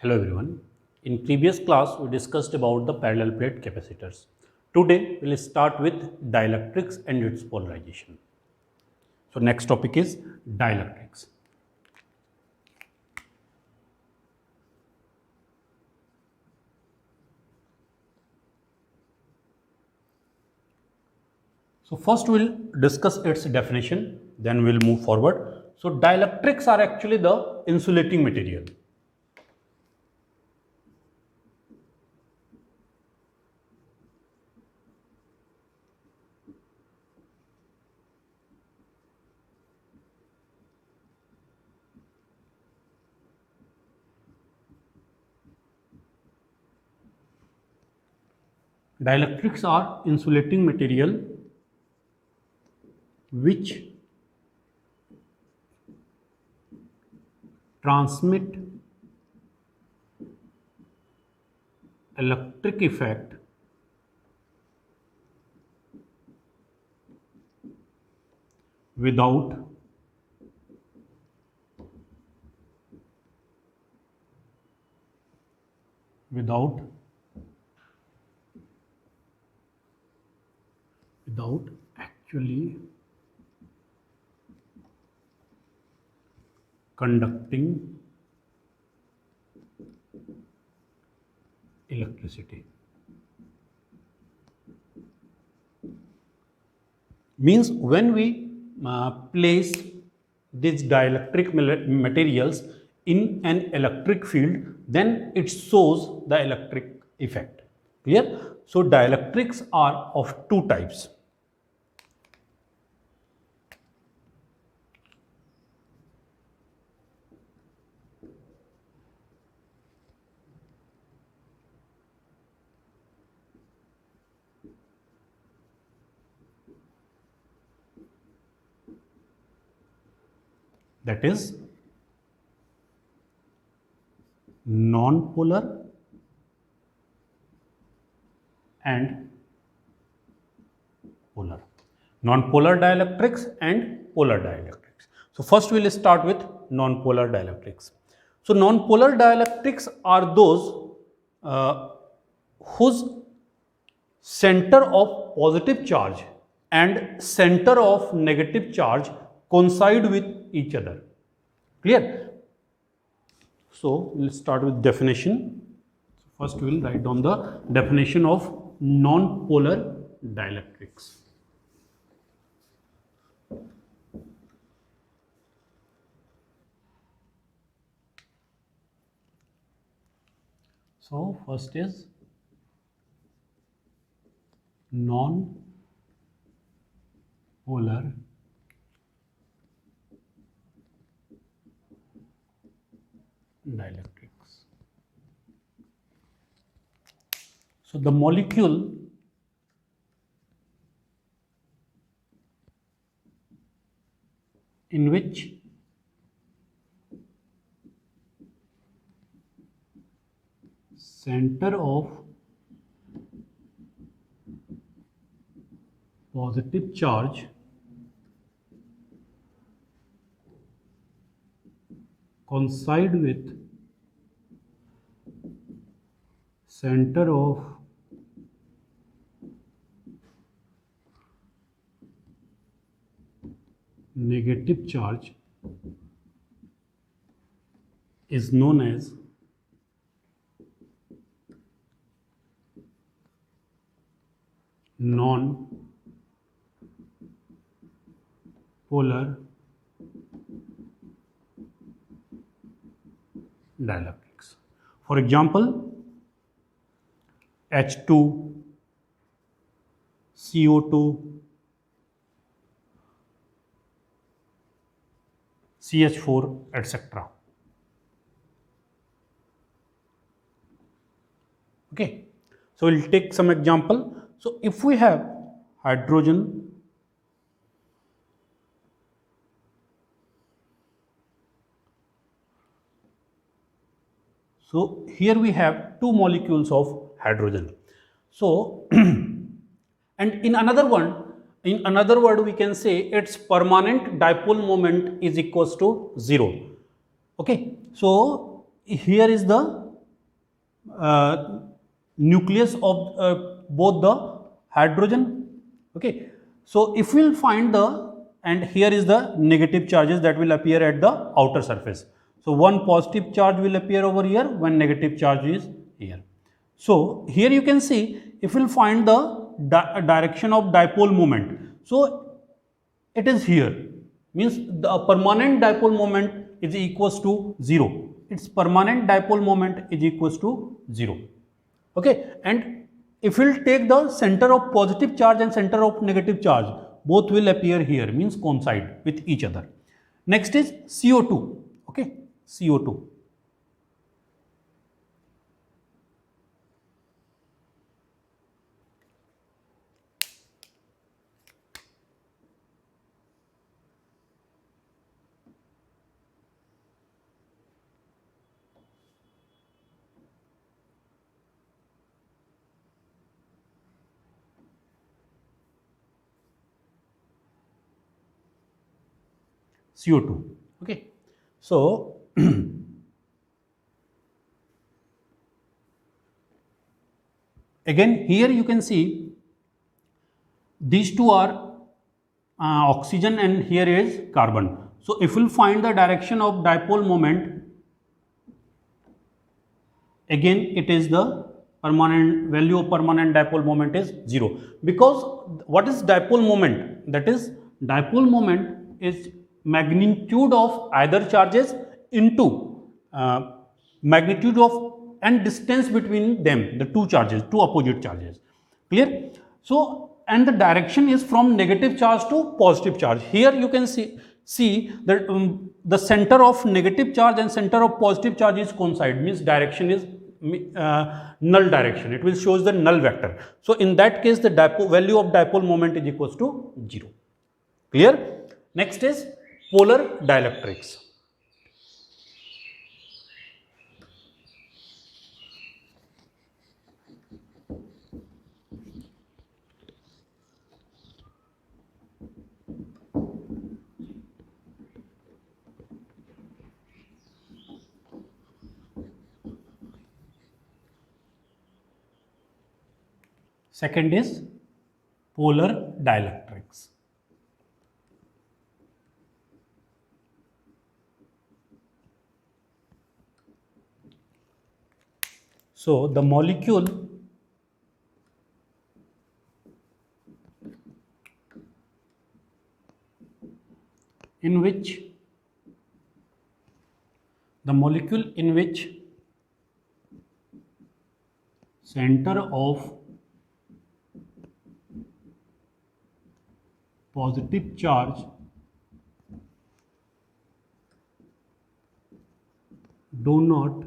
Hello everyone. In previous class we discussed about the parallel plate capacitors. Today we will start with dielectrics and its polarization. So next topic is dielectrics. So first we will discuss its definition, then we will move forward. So dielectrics are actually the insulating material. Dielectrics are insulating material which transmit electric effect without actually conducting electricity. Means when we place these dielectric materials in an electric field, then it shows the electric effect. Clear? So dielectrics are of two types. That is non-polar and polar. Non-polar dielectrics and polar dielectrics. So first we will start with non-polar dielectrics. So non-polar dielectrics are those whose center of positive charge and center of negative charge coincide with each other. Clear? So we'll start with definition. First we will write down the definition of non-polar dielectrics. So first is non-polar dielectrics. So the molecule in which center of positive charge coincide with center of negative charge is known as non-polar dielectrics. For example, H2, CO2, CH4, etc. Okay, so we'll take some example. So if we have hydrogen, so here we have two molecules of hydrogen. So and in another word we can say its permanent dipole moment is equals to 0. Okay, so here is the nucleus of both the hydrogen. Okay, so if we'll find the, and here is the negative charges that will appear at the outer surface. So one positive charge will appear over here, one negative charge is here. So here you can see, if we'll find the direction of dipole moment, so it is here, means the permanent dipole moment is equals to 0. Its permanent dipole moment is equals to 0. Okay, and if we'll take the center of positive charge and center of negative charge, both will appear here, means coincide with each other. Next is CO2. Okay, CO2. CO2. Okay, so again here you can see these two are oxygen and here is carbon. So if we'll find the direction of dipole moment, again it is the permanent value of permanent dipole moment is 0, because what is dipole moment? That is, dipole moment is magnitude of either charges into magnitude of and distance between them, the two charges, two opposite charges. Clear? So, and the direction is from negative charge to positive charge. Here you can see that the center of negative charge and center of positive charge is coincide, means direction is null direction. It will shows the null vector. So in that case, the value of dipole moment is equals to 0. Clear? Next is polar dielectrics. Second is polar dielectrics. So the molecule in which center of positive charge do not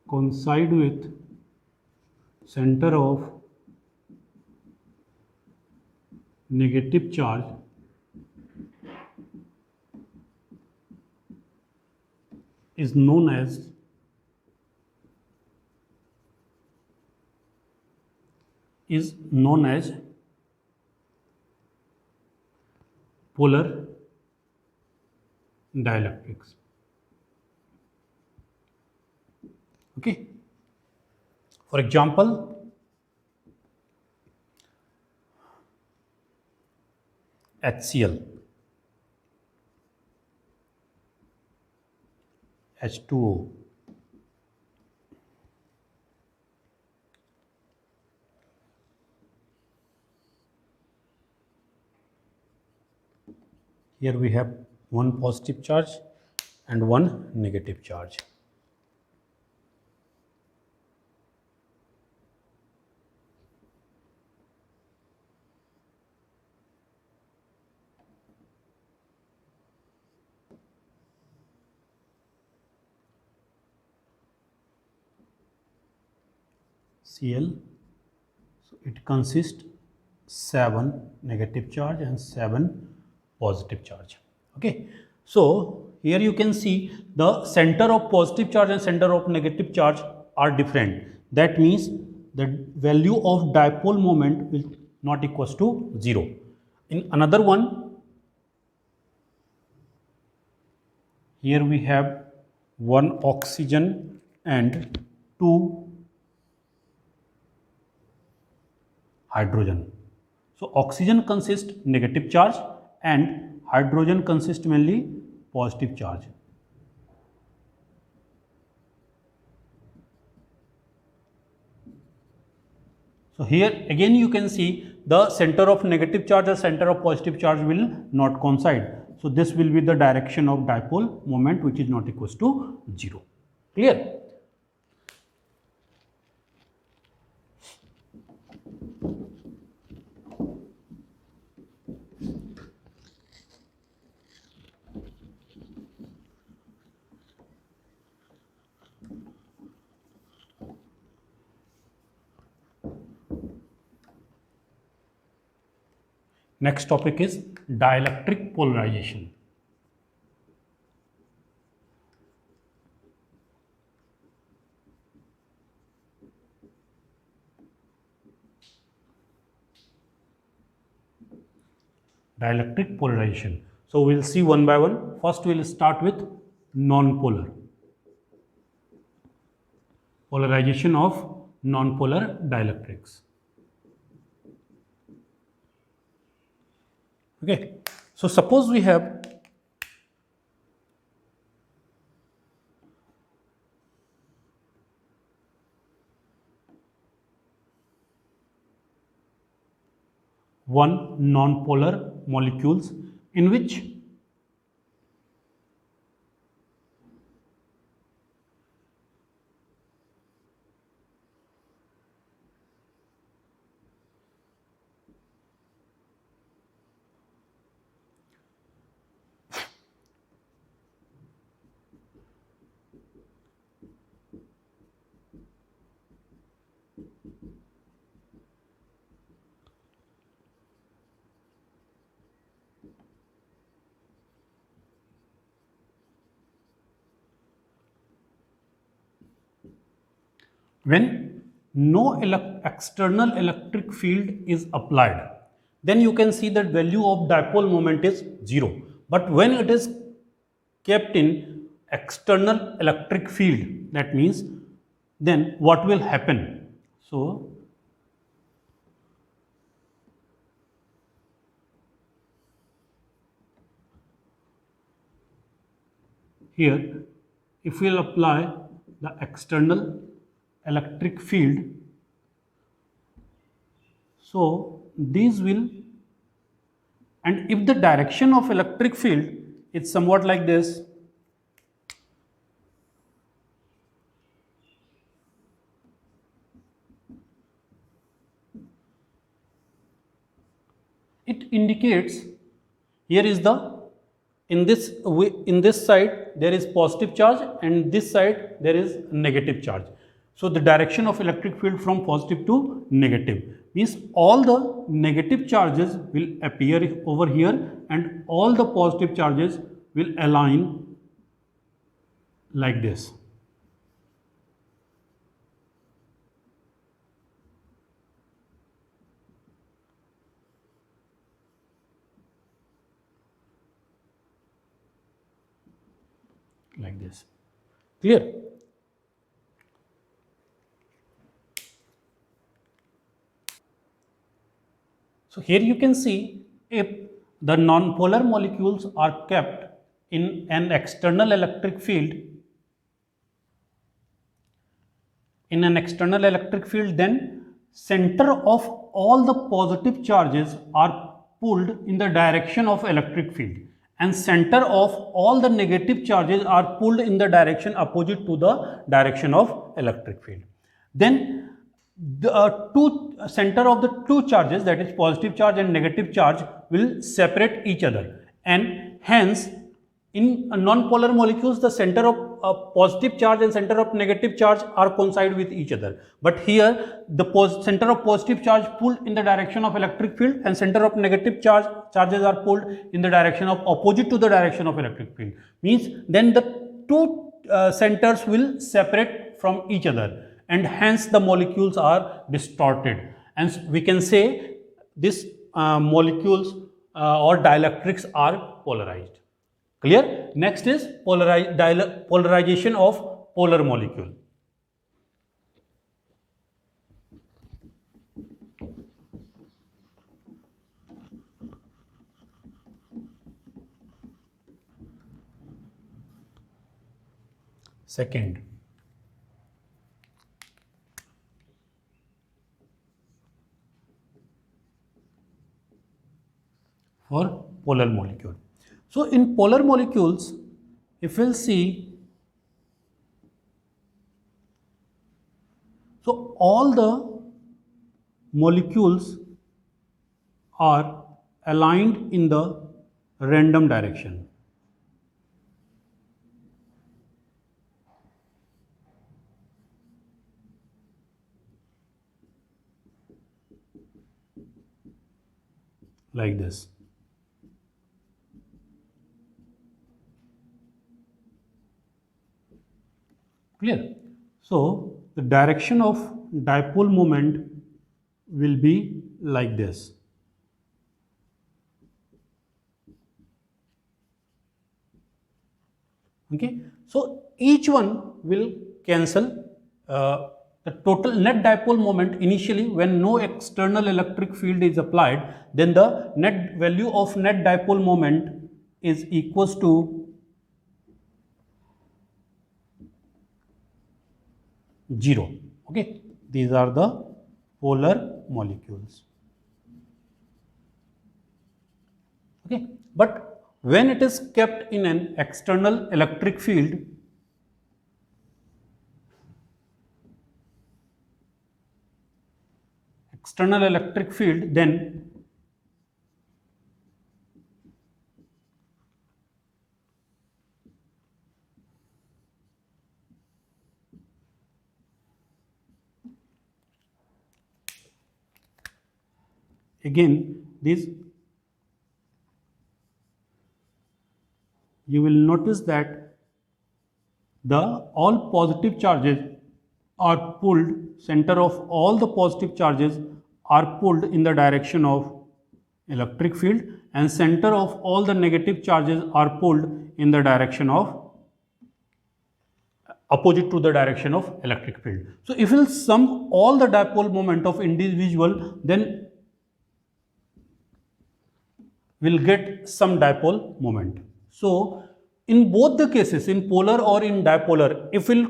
coincide with center of negative charge is known as polar dielectrics. Okay. For example, HCl, H2O, here we have one positive charge and one negative charge. Cl, so it consists 7 negative charge and 7 positive charge. Okay, so here you can see the center of positive charge and center of negative charge are different. That means the value of dipole moment will not equals to 0. In another one, here we have one oxygen and 2 hydrogen. So oxygen consists negative charge and hydrogen consists mainly positive charge. So here again you can see the center of negative charge or center of positive charge will not coincide. So this will be the direction of dipole moment, which is not equals to 0. Clear? Next topic is dielectric polarization. Dielectric polarization. So we'll see one by one. First we'll start with non-polar. Polarization of non-polar dielectrics. Okay. So suppose we have one non-polar molecules in which when no external electric field is applied, then you can see that value of dipole moment is 0. But when it is kept in external electric field, that means then what will happen? So here, if we will apply the external electric field, so these will, and if the direction of electric field is somewhat like this, it indicates here is the in this side there is positive charge and this side there is negative charge. So the direction of electric field from positive to negative means all the negative charges will appear over here and all the positive charges will align like this. Like this. Clear? So here you can see if the non-polar molecules are kept in an external electric field, then center of all the positive charges are pulled in the direction of electric field and center of all the negative charges are pulled in the direction opposite to the direction of electric field. Then the center of the two charges, that is positive charge and negative charge, will separate each other, and hence in non-polar molecules the center of positive charge and center of negative charge are coincide with each other, but here the center of positive charge pulled in the direction of electric field and center of negative charges are pulled in the direction of opposite to the direction of electric field, means then the two centers will separate from each other and hence the molecules are distorted, and we can say these molecules or dielectrics are polarized. Clear? Next is polarization of polar molecule. second. For polar molecule. So in polar molecules, if we'll see, so all the molecules are aligned in the random direction. Like this. Clear? So the direction of dipole moment will be like this. Okay, so each one will cancel. The total net dipole moment initially, when no external electric field is applied, then the net value of net dipole moment is equals to 0. Okay, these are the polar molecules. Okay, but when it is kept in an external electric field, then again this, you will notice that the all positive charges are pulled, center of all the positive charges are pulled in the direction of electric field, and center of all the negative charges are pulled in the direction of opposite to the direction of electric field. So if we'll sum all the dipole moment of individual, then we'll get some dipole moment. So in both the cases, in polar or in dipolar, if we'll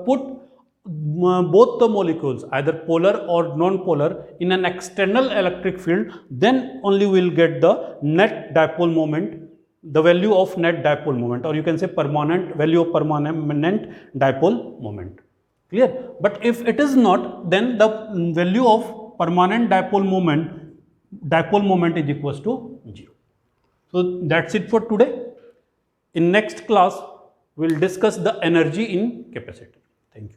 put both the molecules, either polar or non-polar, in an external electric field, then only we'll get the net dipole moment, the value of net dipole moment, or you can say permanent value of permanent dipole moment. Clear? But if it is not, then the value of permanent dipole moment is equals to 0. So that's it for today. In next class, we'll discuss the energy in capacitor. Thank you.